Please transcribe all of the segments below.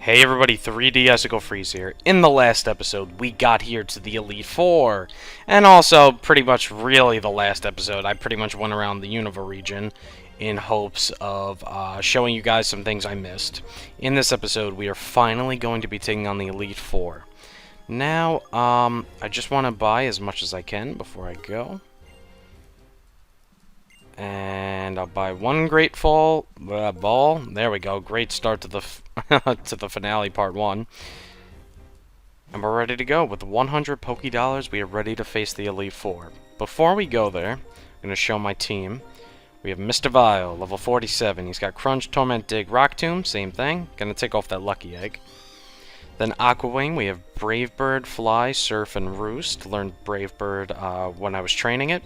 Hey everybody, 3D Icicle Freeze here. In the last episode, we got here to the Elite Four. And also, pretty much really the last episode, I pretty much went around the Unova region in hopes of showing you guys some things I missed. In this episode, we are finally going to be taking on the Elite Four. Now, I just want to buy as much as I can before I go. And I'll buy one Great Ball. There we go. Great start to the to the finale, part 1. And we're ready to go. With 100 Poké Dollars, we are ready to face the Elite Four. Before we go there, I'm going to show my team. We have Mr. Vile, level 47. He's got Crunch, Torment, Dig, Rock Tomb, same thing. Going to take off that Lucky Egg. Then Aqua Wing, we have Brave Bird, Fly, Surf, and Roost. Learned Brave Bird when I was training it.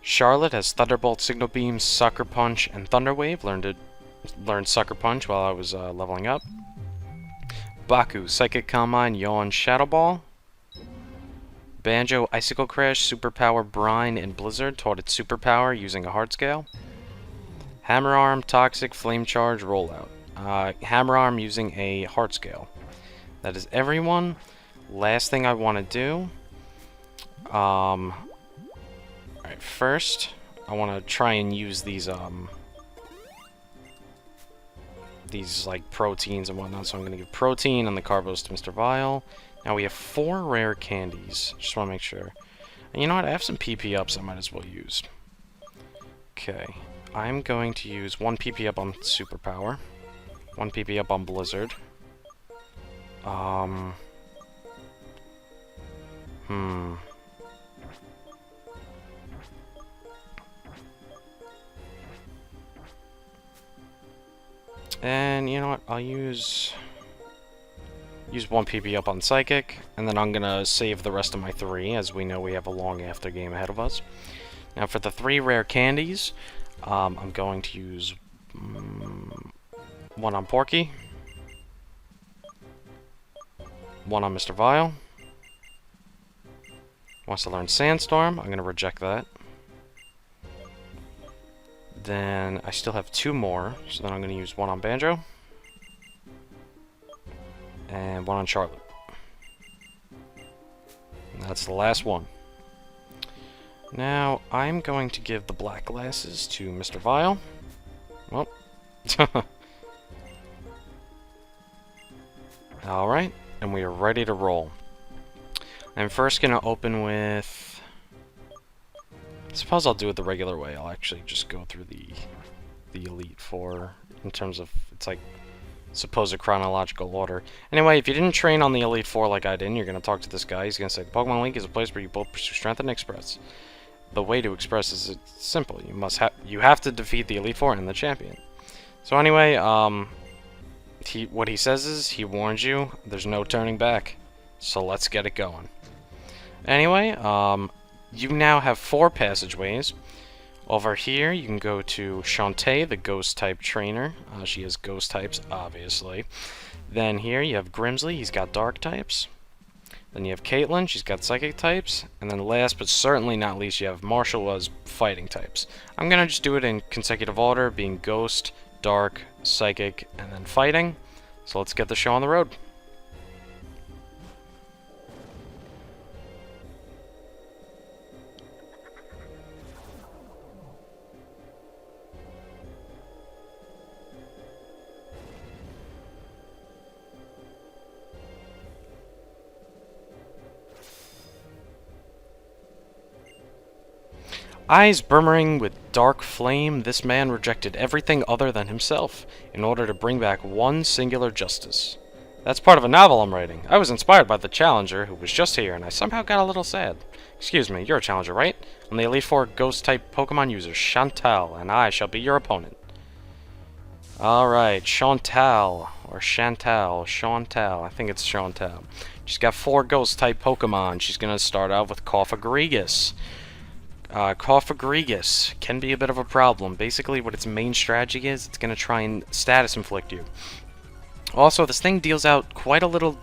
Charlotte has Thunderbolt, Signal Beam, Sucker Punch, and Thunder Wave. Learned Sucker Punch while I was leveling up. Baku, Psychic Combine, Yawn, Shadow Ball. Banjo, Icicle Crash, Superpower, Brine, and Blizzard. Taught its Superpower using a Heart Scale. Hammer Arm, Toxic, Flame Charge, Rollout. Hammer Arm using a Heart Scale. That is everyone. Last thing I want to do. Alright, first, I want to try and use these like proteins and whatnot, so I'm going to give protein and the carbos to Mr. Vile. Now we have 4 rare candies. Just want to make sure. And you know what? I have some PP ups I might as well use. Okay. I'm going to use 1 PP up on Superpower. 1 PP up on Blizzard. And you know what? I'll use 1 PP up on Psychic, and then I'm gonna save the rest of my 3, as we know we have a long after game ahead of us. Now for the 3 rare candies, I'm going to use 1 on Porky, 1 on Mr. Vile. Wants to learn Sandstorm. I'm gonna reject that. Then I still have 2 more, so then I'm going to use 1 on Banjo and 1 on Charlotte. And that's the last one. Now I'm going to give the black glasses to Mr. Vile. Well, alright, and we are ready to roll. I'm first going to open with... I suppose I'll do it the regular way. I'll actually just go through the Elite Four in terms of, it's like, supposed chronological order. Anyway, if you didn't train on the Elite Four like I did, you're going to talk to this guy. He's going to say, the Pokemon League is a place where you both pursue strength and express. The way to express is simple. You have to defeat the Elite Four and the champion. So anyway, what he says is, he warns you, there's no turning back. So let's get it going. Anyway, you now have 4 passageways. Over here, you can go to Shantae, the Ghost-type trainer. She has Ghost types, obviously. Then here, you have Grimsley. He's got Dark types. Then you have Caitlyn. She's got Psychic types. And then last, but certainly not least, you have Marshall as Fighting types. I'm going to just do it in consecutive order, being Ghost, Dark, Psychic, and then Fighting. So let's get the show on the road. Eyes brimming with dark flame, this man rejected everything other than himself in order to bring back one singular justice. That's part of a novel I'm writing. I was inspired by the Challenger, who was just here, and I somehow got a little sad. Excuse me, you're a Challenger, right? I'm the Elite Four Ghost-type Pokemon user, Chantal, and I shall be your opponent. Alright, Chantal, or Chantal, I think it's Chantal. She's got 4 Ghost-type Pokemon. She's gonna start out with Cofagrigus. Cofagrigus can be a bit of a problem. Basically, what its main strategy is, it's going to try and status inflict you. Also, this thing deals out quite a little,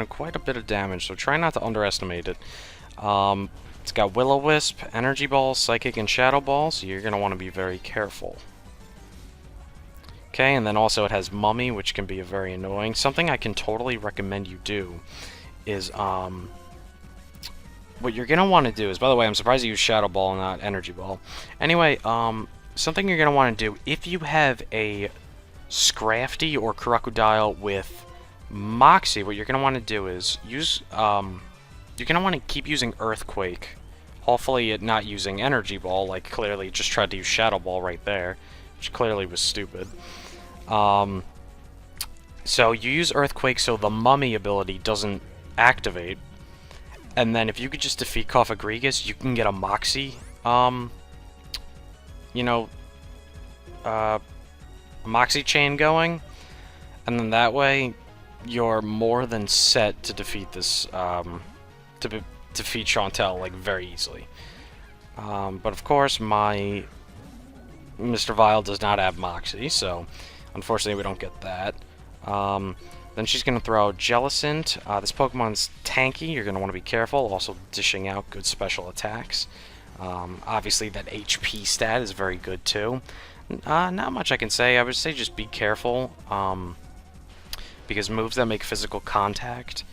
quite a bit of damage, so try not to underestimate it. It's got Will-O-Wisp, Energy Ball, Psychic, and Shadow Ball, so you're going to want to be very careful. Okay, and then also it has Mummy, which can be very annoying. Something I can totally recommend you do is, what you're going to want to do is, by the way, I'm surprised you use Shadow Ball and not Energy Ball. Anyway, something you're going to want to do, if you have a Scrafty or Crocodile with Moxie, what you're going to want to do is use, you're going to want to keep using Earthquake. Hopefully it not using Energy Ball, like clearly it just tried to use Shadow Ball right there, which clearly was stupid. So you use Earthquake so the Mummy ability doesn't activate, and then if you could just defeat Cofagrigus, you can get a Moxie, you know, a Moxie chain going, and then that way you're more than set to defeat this, defeat Chantel, like, very easily. But of course, my Mr. Vile does not have Moxie, so unfortunately we don't get that. Then she's going to throw Jellicent. This Pokemon's tanky, you're going to want to be careful, also dishing out good special attacks. Obviously that HP stat is very good too. Not much I can say. I would say just be careful, because moves that make physical contact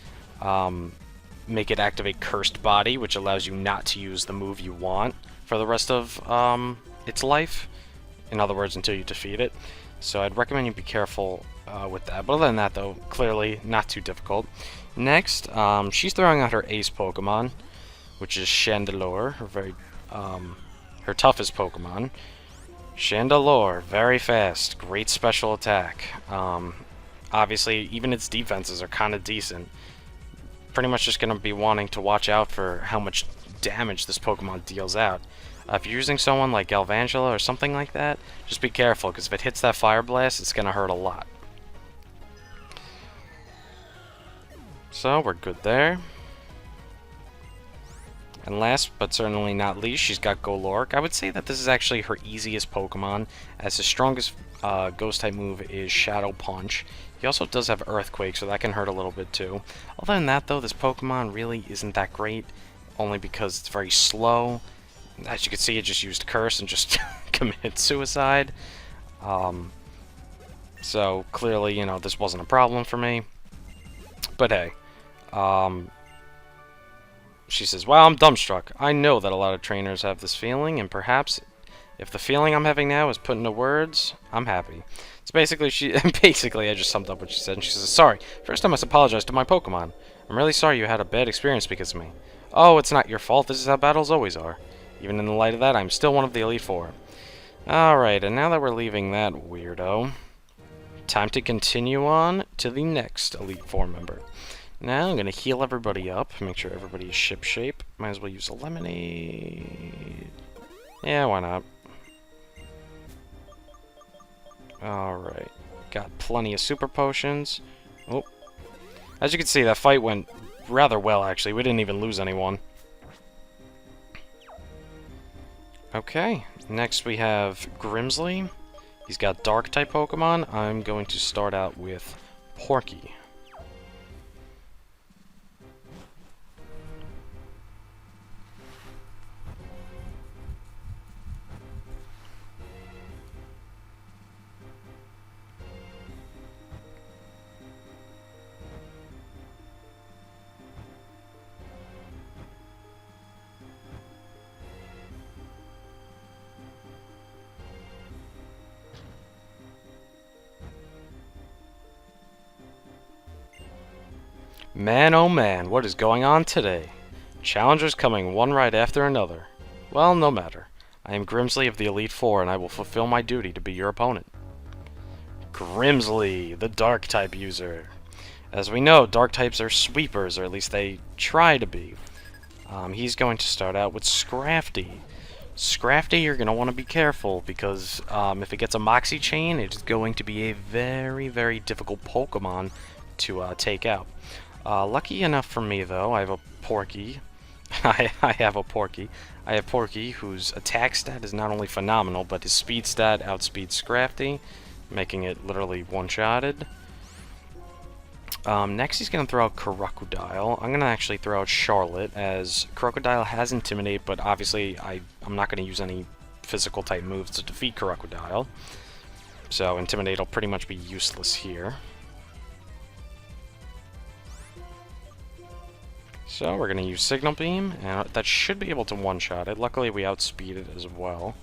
make it activate Cursed Body, which allows you not to use the move you want for the rest of its life. In other words, until you defeat it. So I'd recommend you be careful with that. But other than that, though, clearly not too difficult. Next, she's throwing out her ace Pokemon, which is Chandelure, her toughest Pokemon. Chandelure, very fast, great special attack. Obviously, even its defenses are kind of decent. Pretty much just going to be wanting to watch out for how much damage this Pokemon deals out. If you're using someone like Galvantula or something like that, just be careful, because if it hits that Fire Blast, it's going to hurt a lot. So, we're good there. And last, but certainly not least, she's got Golurk. I would say that this is actually her easiest Pokemon, as the strongest Ghost-type move is Shadow Punch. He also does have Earthquake, so that can hurt a little bit too. Other than that, though, this Pokemon really isn't that great, only because it's very slow. As you can see, it just used Curse and just committed suicide. So, clearly, you know, this wasn't a problem for me. But hey, she says, well, I'm dumbstruck. I know that a lot of trainers have this feeling, and perhaps if the feeling I'm having now is put into words, I'm happy. So basically, basically, I just summed up what she said, and she says, sorry, first I must apologize to my Pokemon. I'm really sorry you had a bad experience because of me. Oh, it's not your fault, this is how battles always are. Even in the light of that, I'm still one of the Elite Four. Alright, and now that we're leaving that weirdo, time to continue on to the next Elite Four member. Now I'm going to heal everybody up, make sure everybody is shipshape. Might as well use a lemonade. Yeah, why not? Alright, got plenty of super potions. Oh, as you can see, that fight went rather well, actually. We didn't even lose anyone. Okay, next we have Grimsley. He's got Dark-type Pokemon. I'm going to start out with Porky. Man, oh man, what is going on today? Challengers coming one right after another. Well, no matter. I am Grimsley of the Elite Four, and I will fulfill my duty to be your opponent. Grimsley, the Dark-type user. As we know, Dark-types are sweepers, or at least they try to be. He's going to start out with Scrafty. Scrafty, you're going to want to be careful, because if it gets a Moxie Chain, it's going to be a very, very difficult Pokemon to take out. Lucky enough for me, though, I have a Porky. I have a Porky. I have Porky, whose attack stat is not only phenomenal, but his speed stat outspeeds Scrafty, making it literally one-shotted. Next, he's going to throw out Crocodile. I'm going to actually throw out Charlotte, as Crocodile has Intimidate, but obviously I'm not going to use any physical-type moves to defeat Crocodile. So Intimidate will pretty much be useless here. So we're going to use Signal Beam, and that should be able to one-shot it. Luckily we outspeed it as well.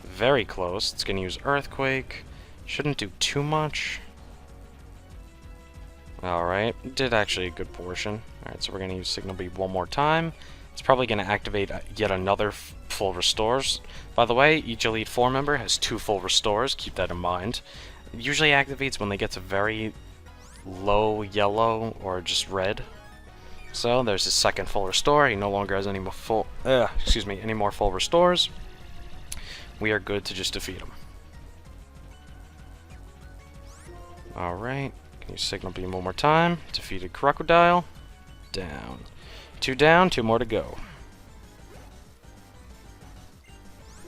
Very close. It's going to use Earthquake. Shouldn't do too much. Alright, did actually a good portion. Alright, so we're going to use Signal Beam one more time. It's probably going to activate yet another full restores. By the way, each Elite Four member has 2 full restores. Keep that in mind. It usually activates when they get to very low yellow or just red. So there's his second full restore. He no longer has any more any more full restores. We are good to just defeat him. All right, can you Signal Beam one more time? Defeated Crocodile. Down. 2 down, 2 more to go.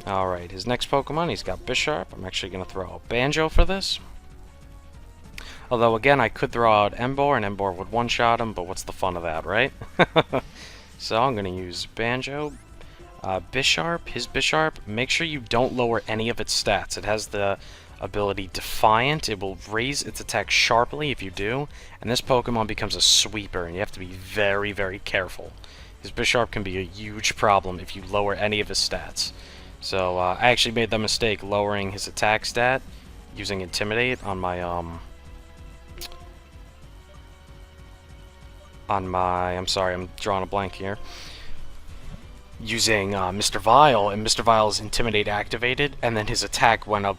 All right, his next Pokemon, he's got Bisharp. I'm actually gonna throw out Banjo for this. Although, again, I could throw out Emboar, and Emboar would one-shot him, but what's the fun of that, right? So I'm going to use Banjo. Bisharp, his Bisharp, make sure you don't lower any of its stats. It has the ability Defiant. It will raise its attack sharply if you do, and this Pokemon becomes a sweeper, and you have to be very, very careful. His Bisharp can be a huge problem if you lower any of his stats. So I actually made the mistake lowering his attack stat using Intimidate on my I'm sorry, I'm drawing a blank here. Using Mr. Vile, and Mr. Vile's Intimidate activated, and then his attack went up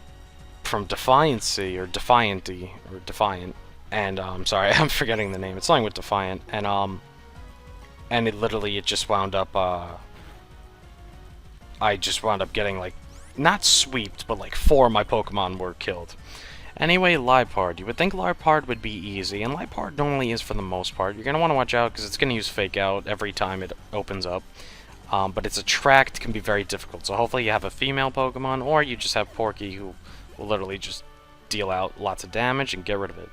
from Defiancy, or Defianty, or Defiant, and sorry, I'm forgetting the name. It's something with Defiant, and it literally, it just wound up, I just wound up getting, like, not sweeped, but like 4 of my Pokemon were killed. Anyway, Liepard. You would think Liepard would be easy, and Liepard normally is for the most part. You're going to want to watch out because it's going to use Fake Out every time it opens up. But its Attract can be very difficult, so hopefully you have a female Pokemon, or you just have Porky who will literally just deal out lots of damage and get rid of it.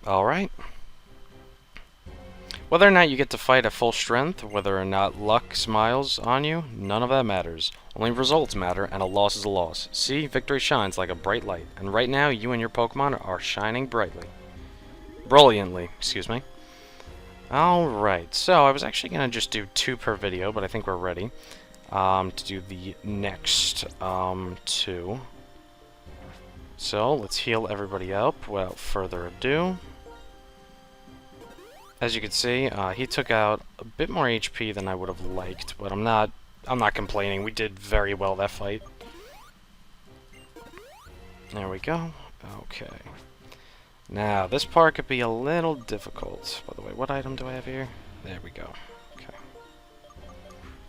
Alright. Whether or not you get to fight at full strength, whether or not luck smiles on you, none of that matters. Only results matter, and a loss is a loss. See, victory shines like a bright light, and right now you and your Pokemon are shining brightly. Brilliantly, excuse me. Alright, so I was actually going to just do 2 per video, but I think we're ready to do the next 2. So, let's heal everybody up without further ado. As you can see, he took out a bit more HP than I would have liked, but I'm not complaining. We did very well that fight. There we go. Okay. Now, this part could be a little difficult. By the way, what item do I have here? There we go. Okay.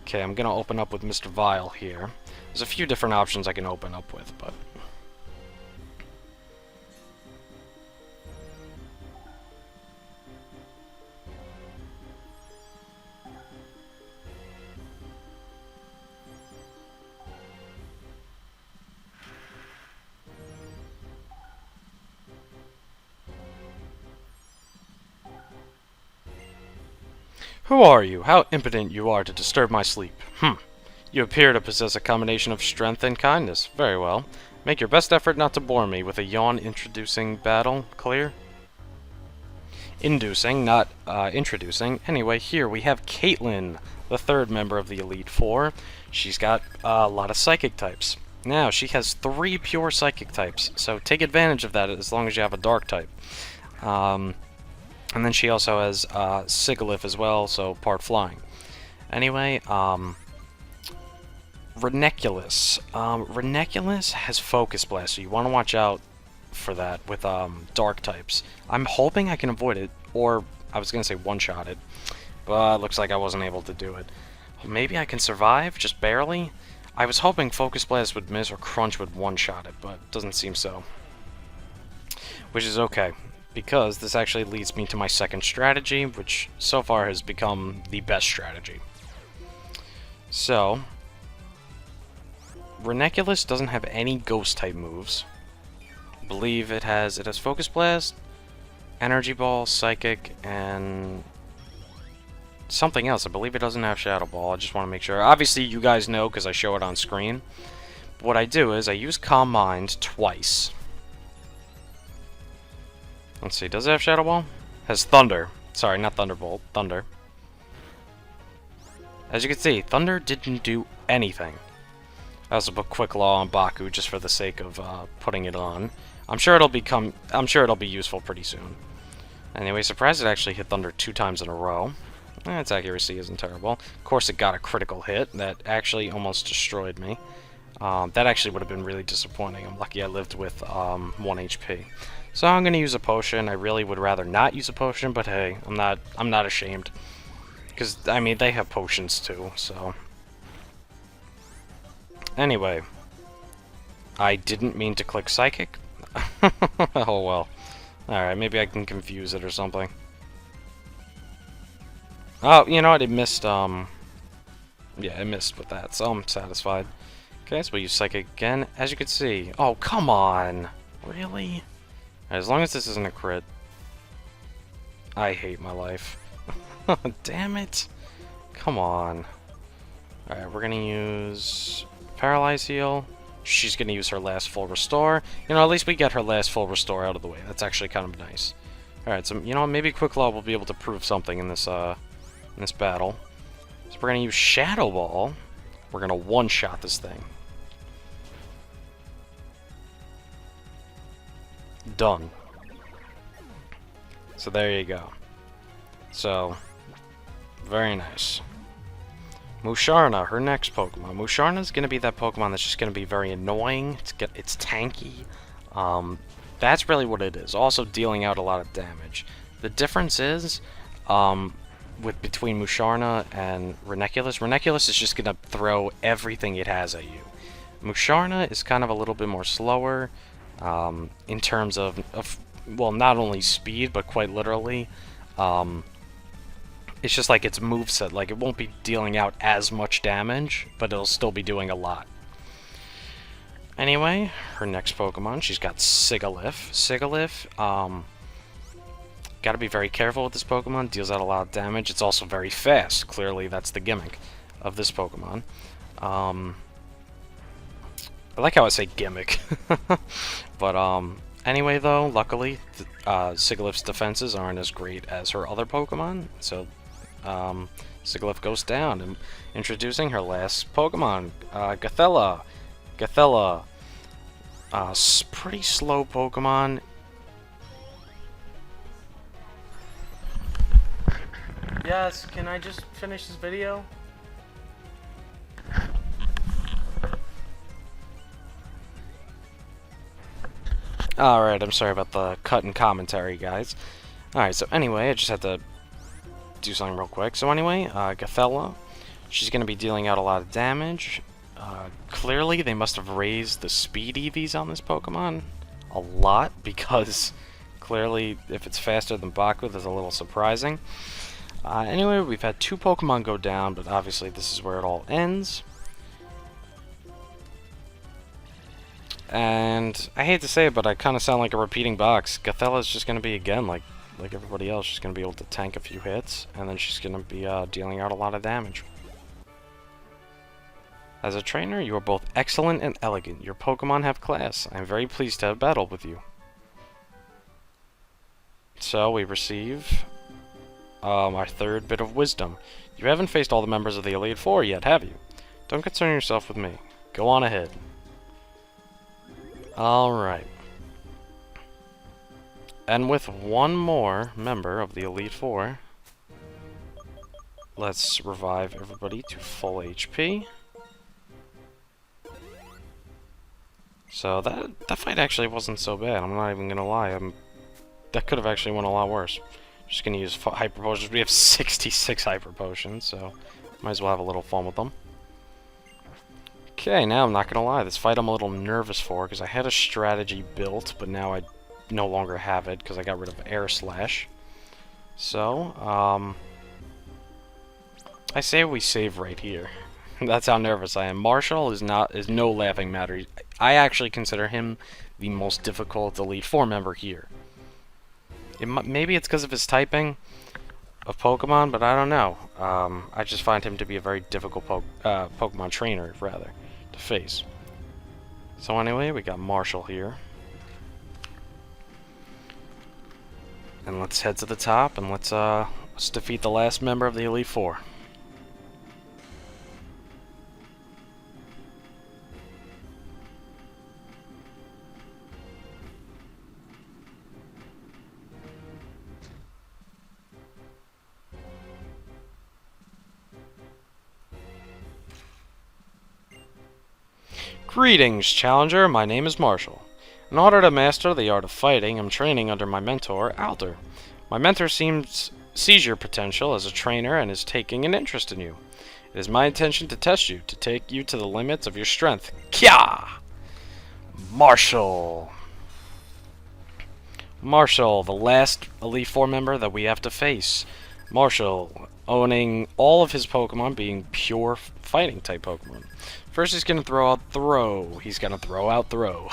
Okay, I'm gonna open up with Mr. Vile here. There's a few different options I can open up with, but who are you? How impotent you are to disturb my sleep. You appear to possess a combination of strength and kindness. Very well. Make your best effort not to bore me with a yawn-introducing battle. Clear? Inducing, not introducing. Anyway, here we have Caitlin, the 3rd member of the Elite Four. She's got a lot of Psychic types. Now, she has 3 pure Psychic types, so take advantage of that as long as you have a Dark type. And then she also has Sigilyph as well, so part flying. Anyway, Reniculus. Reniculus has Focus Blast, so you want to watch out for that with Dark types. I'm hoping I can avoid it, or I was going to say one-shot it, but it looks like I wasn't able to do it. Maybe I can survive, just barely? I was hoping Focus Blast would miss or Crunch would one-shot it, but it doesn't seem so. Which is okay, because this actually leads me to my second strategy, which so far has become the best strategy. So, Reniculus doesn't have any Ghost-type moves. I believe it has Focus Blast, Energy Ball, Psychic, and something else. I believe it doesn't have Shadow Ball. I just want to make sure. Obviously, you guys know because I show it on screen. What I do is I use Calm Mind twice. Let's see, does it have Shadow Ball? Has Thunder. Sorry, not Thunderbolt. Thunder. As you can see, Thunder didn't do anything. I also put Quick Law on Baku just for the sake of putting it on. I'm sure it'll be useful pretty soon. Anyway, surprised it actually hit Thunder 2 times in a row. Its accuracy isn't terrible. Of course, it got a critical hit that actually almost destroyed me. That actually would have been really disappointing. I'm lucky I lived with 1 HP. So I'm gonna use a potion. I really would rather not use a potion, but hey, I'm not ashamed. Because I mean, they have potions too, so. Anyway, I didn't mean to click Psychic. Oh well. Alright, maybe I can confuse it or something. Oh, you know what? It missed, yeah, it missed with that, so I'm satisfied. Okay, so we'll use Psychic again. As you can see... Oh, come on! Really? As long as this isn't a crit. I hate my life. Damn it! Come on. Alright, we're gonna use... Paralyze Heal. She's gonna use her last full restore. You know, at least we get her last full restore out of the way. That's actually kind of nice. Alright, so, you know, maybe Quick Law will be able to prove something in this battle. So we're gonna use Shadow Ball. We're gonna one-shot this thing. Done. So there you go. So, very nice. Musharna, her next Pokemon. Musharna's gonna be that Pokemon that's just gonna be very annoying. It's tanky. That's really what it is. Also dealing out a lot of damage. The difference is, between Musharna and Reniculus. Reniculus is just gonna throw everything it has at you. Musharna is kind of a little bit more slower, in terms of well, not only speed, but quite literally. It's just like its moveset, like it won't be dealing out as much damage, but it'll still be doing a lot. Anyway, her next Pokemon, she's got Sigilyph. Sigilyph, gotta be very careful with this Pokemon, deals out a lot of damage. It's also very fast. Clearly, that's the gimmick of this Pokemon. I like how I say gimmick. But, anyway, though, luckily, Sigilyph's defenses aren't as great as her other Pokemon, so, Sigilyph goes down. And introducing her last Pokemon, Gothella. Gothella. Pretty slow Pokemon. Yes, can I just finish this video? Alright, I'm sorry about the cut in commentary, guys. Alright, so anyway, I just had to do something real quick. So anyway, Gothella, she's going to be dealing out a lot of damage. Clearly, they must have raised the speed EVs on this Pokemon a lot, because clearly, if it's faster than Baku, that's a little surprising. Anyway, we've had 2 Pokemon go down, but obviously this is where it all ends. And I hate to say it, but I kind of sound like a repeating box. Gothella's just going to be, again, like everybody else, she's going to be able to tank a few hits, and then she's going to be dealing out a lot of damage. As a trainer, you are both excellent and elegant. Your Pokemon have class. I am very pleased to have battled with you. So, we receive our 3rd bit of wisdom. You haven't faced all the members of the Elite Four yet, have you? Don't concern yourself with me. Go on ahead. Alright. And with one more member of the Elite Four, let's revive everybody to full HP. So that fight actually wasn't so bad, I'm not even gonna lie. That could have actually went a lot worse. Just gonna use Hyper Potions. We have 66 Hyper Potions, so might as well have a little fun with them. Okay, now I'm not gonna lie, this fight I'm a little nervous for, because I had a strategy built, but now I no longer have it, because I got rid of Air Slash. So, I say we save right here. That's how nervous I am. Marshall is no laughing matter. I actually consider him the most difficult Elite Four member here. Maybe it's because of his typing. of Pokemon, but I don't know. I just find him to be a very difficult Pokemon trainer, rather, to face. So anyway, we got Marshall here. And let's head to the top, and let's defeat the last member of the Elite Four. Greetings, Challenger. My name is Marshall. In order to master the art of fighting, I'm training under my mentor, Alder. My mentor sees your potential as a trainer and is taking an interest in you. It is my intention to test you, to take you to the limits of your strength. Kya! Marshall. Marshall, the last Elite Four member that we have to face. Marshall, owning all of his Pokemon being pure fighting type Pokemon. First he's going to throw out Throw. He's going to throw out Throw.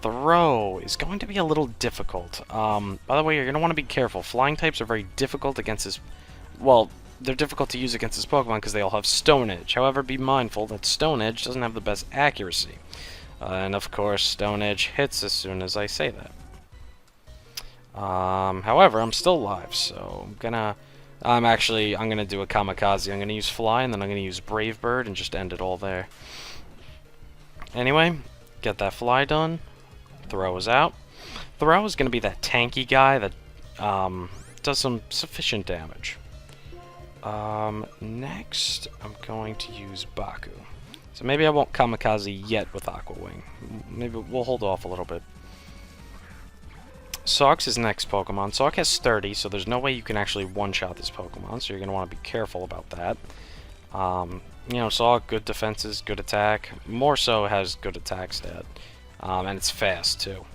Throw is going to be a little difficult. By the way, you're going to want to be careful. Flying types are very difficult against his... Well, they're difficult to use against his Pokemon because they all have Stone Edge. However, be mindful that Stone Edge doesn't have the best accuracy. And of course, Stone Edge hits as soon as I say that. However, I'm still alive, so I'm gonna do a Kamikaze. I'm gonna use Fly, and then I'm gonna use Brave Bird, and just end it all there. Anyway, get that Fly done. Throw is out. Throw is gonna be that tanky guy that does some sufficient damage. Next, I'm going to use Baku. So maybe I won't Kamikaze yet with Aqua Wing. Maybe we'll hold off a little bit. Sawk's his next Pokemon. Sawk has 30, so there's no way you can actually one-shot this Pokemon, so you're going to want to be careful about that. You know, Sawk, good defenses, good attack. More so has good attack stat. And it's fast, too.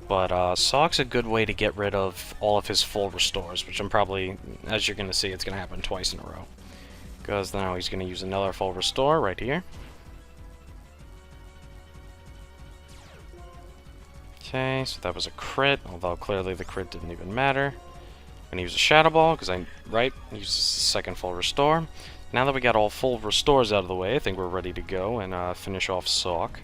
But Sawk's a good way to get rid of all of his full restores, which I'm probably, as you're going to see, it's going to happen twice in a row. Because now he's going to use another full restore right here. Okay, so that was a crit, although clearly the crit didn't even matter. I'm going to use a Shadow Ball, because use the second full restore. Now that we got all full restores out of the way, I think we're ready to go and finish off Sawk.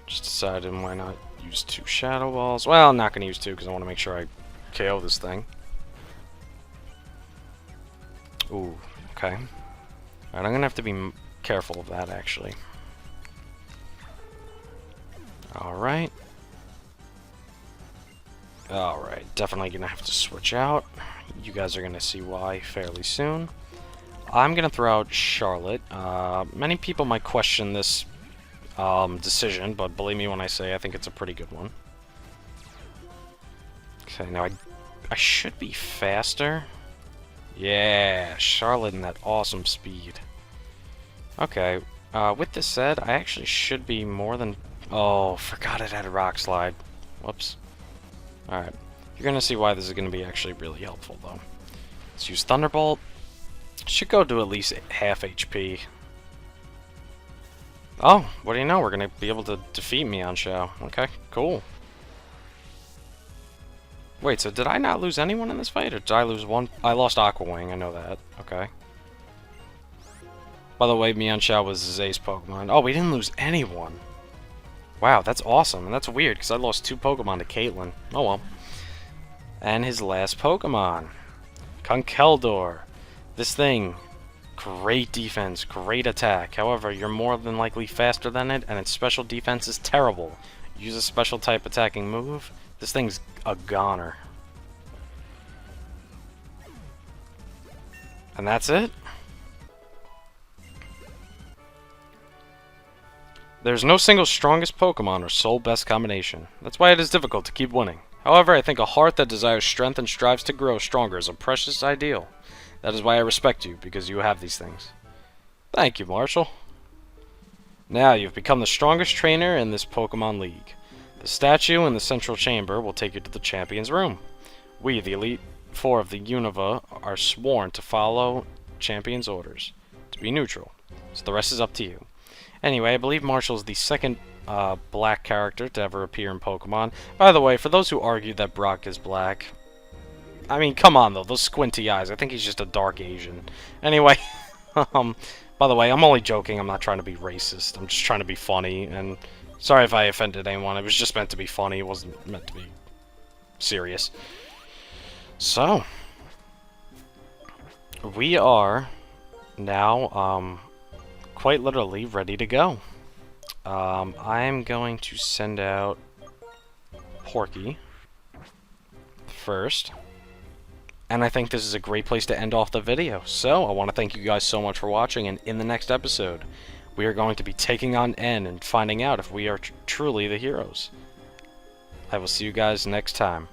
Just decided why not use 2 Shadow Balls. Well, I'm not going to use 2, because I want to make sure I KO this thing. Ooh, okay. Alright, I'm going to have to be careful of that, actually. Alright. Alright, definitely going to have to switch out. You guys are going to see why fairly soon. I'm going to throw out Charlotte. Many people might question this decision, but believe me when I say I think it's a pretty good one. Okay, now I should be faster. Yeah, Charlotte and that awesome speed. Okay, with this said, I actually should be more than... Oh, forgot it had a Rock Slide. Whoops. Alright, you're gonna see why this is gonna be actually really helpful, though. Let's use Thunderbolt. Should go to at least half HP. Oh, what do you know? We're gonna be able to defeat Mienshao. Okay, cool. Wait, so did I not lose anyone in this fight, or did I lose one? I lost Aqua Wing, I know that. Okay. By the way, Mienshao was his ace Pokemon. Oh, we didn't lose anyone. Wow, that's awesome, and that's weird, because I lost 2 Pokemon to Caitlyn. Oh well. And his last Pokemon. Conkeldurr. This thing, great defense, great attack. However, you're more than likely faster than it, and its special defense is terrible. Use a special type attacking move. This thing's a goner. And that's it? There's no single strongest Pokemon or sole best combination. That's why it is difficult to keep winning. However, I think a heart that desires strength and strives to grow stronger is a precious ideal. That is why I respect you, because you have these things. Thank you, Marshall. Now you've become the strongest trainer in this Pokemon League. The statue in the central chamber will take you to the champion's room. We, the Elite Four of the Unova, are sworn to follow champion's orders, to be neutral. So the rest is up to you. Anyway, I believe Marshall's the second black character to ever appear in Pokemon. By the way, for those who argue that Brock is black, I mean, come on though, those squinty eyes. I think he's just a dark Asian. Anyway, by the way, I'm only joking. I'm not trying to be racist. I'm just trying to be funny. And sorry if I offended anyone. It was just meant to be funny. It wasn't meant to be serious. So, we are now, quite literally ready to go. I'm going to send out Porky first. And I think this is a great place to end off the video. So, I want to thank you guys so much for watching, and in the next episode, we are going to be taking on N and finding out if we are truly the heroes. I will see you guys next time.